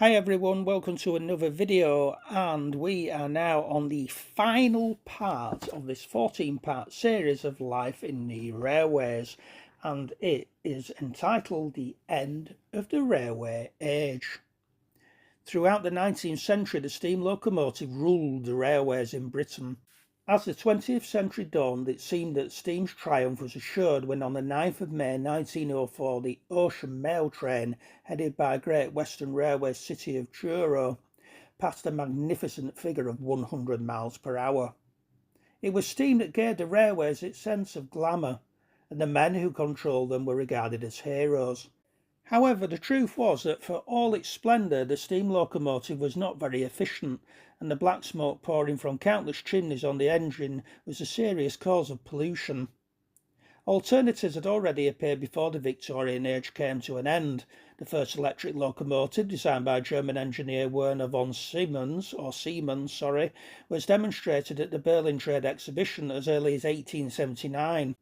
Hi everyone, welcome to another video, and we are now on the final part of this 14-part series of Life in the Railways, and it is entitled The End of the Railway Age. Throughout the 19th century, the steam locomotive ruled the railways in Britain. As the 20th century dawned, it seemed that steam's triumph was assured when on the 9th of May 1904 the Ocean Mail train, headed by Great Western Railway's city of Truro, passed a magnificent figure of 100 miles per hour. It was steam that gave the railways its sense of glamour, and the men who controlled them were regarded as heroes. However, the truth was that for all its splendour, the steam locomotive was not very efficient, and the black smoke pouring from countless chimneys on the engine was a serious cause of pollution. Alternatives had already appeared before the Victorian age came to an end. The first electric locomotive, designed by German engineer Werner von Siemens, was demonstrated at the Berlin Trade Exhibition as early as 1879.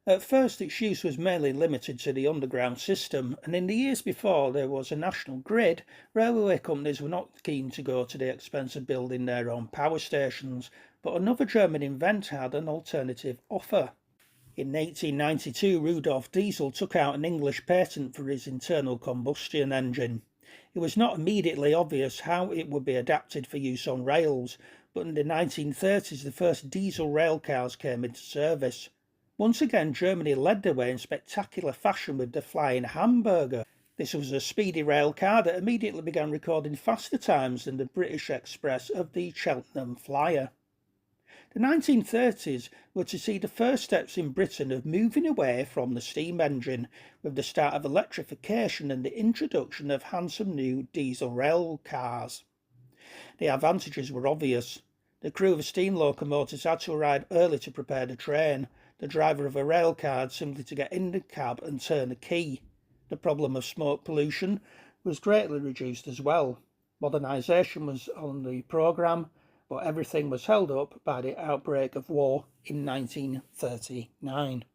At first, its use was mainly limited to the underground system, and in the years before there was a national grid, railway companies were not keen to go to the expense of building their own power stations, but another German inventor had an alternative offer. In 1892, Rudolf Diesel took out an English patent for his internal combustion engine. It was not immediately obvious how it would be adapted for use on rails, but in the 1930s the first diesel rail cars came into service. Once again, Germany led the way in spectacular fashion with the Flying Hamburger. This was a speedy rail car that immediately began recording faster times than the British Express of the Cheltenham Flyer. The 1930s were to see the first steps in Britain of moving away from the steam engine, with the start of electrification and the introduction of handsome new diesel rail cars. The advantages were obvious. The crew of steam locomotives had to arrive early to prepare the train. The driver of a rail car had simply to get in the cab and turn a key. The problem of smoke pollution was greatly reduced as well. Modernisation was on the programme, but everything was held up by the outbreak of war in 1939.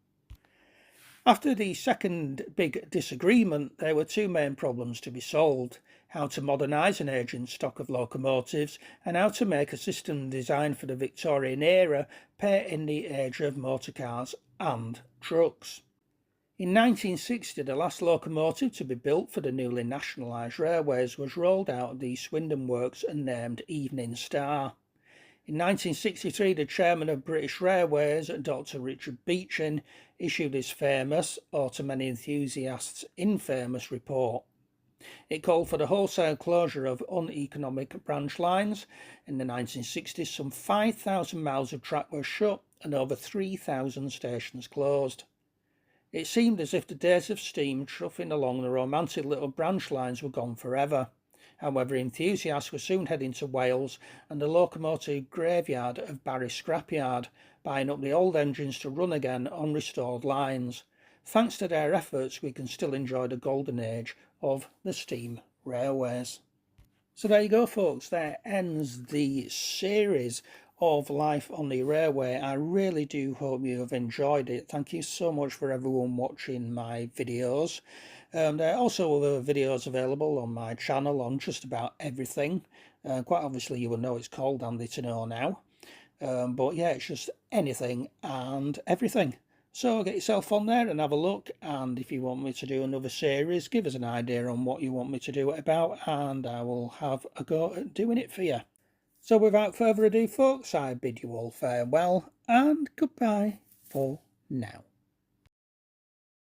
After the second big disagreement, there were two main problems to be solved: how to modernise an ageing stock of locomotives, and how to make a system designed for the Victorian era pay in the age of motor cars and trucks. In 1960, the last locomotive to be built for the newly nationalised railways was rolled out of the Swindon Works and named Evening Star. In 1963, the chairman of British Railways, Dr. Richard Beechin, issued his famous, or to many enthusiasts, infamous report. It called for the wholesale closure of uneconomic branch lines. In the 1960s, some 5,000 miles of track were shut and over 3,000 stations closed. It seemed as if the days of steam truffing along the romantic little branch lines were gone forever. However, enthusiasts were soon heading to Wales and the locomotive graveyard of Barry Scrapyard, buying up the old engines to run again on restored lines. Thanks to their efforts, we can still enjoy the golden age of the steam railways. So there you go, folks. There ends the series of Life on the Railway. I really do hope you have enjoyed it. Thank you so much for everyone watching my videos. There are also other videos available on my channel on just about everything. Quite obviously you will know it's called Handy to Know now. But yeah, it's just anything and everything. So get yourself on there and have a look, and if you want me to do another series, give us an idea on what you want me to do it about, and I will have a go at doing it for you. So without further ado, folks, I bid you all farewell and goodbye for now.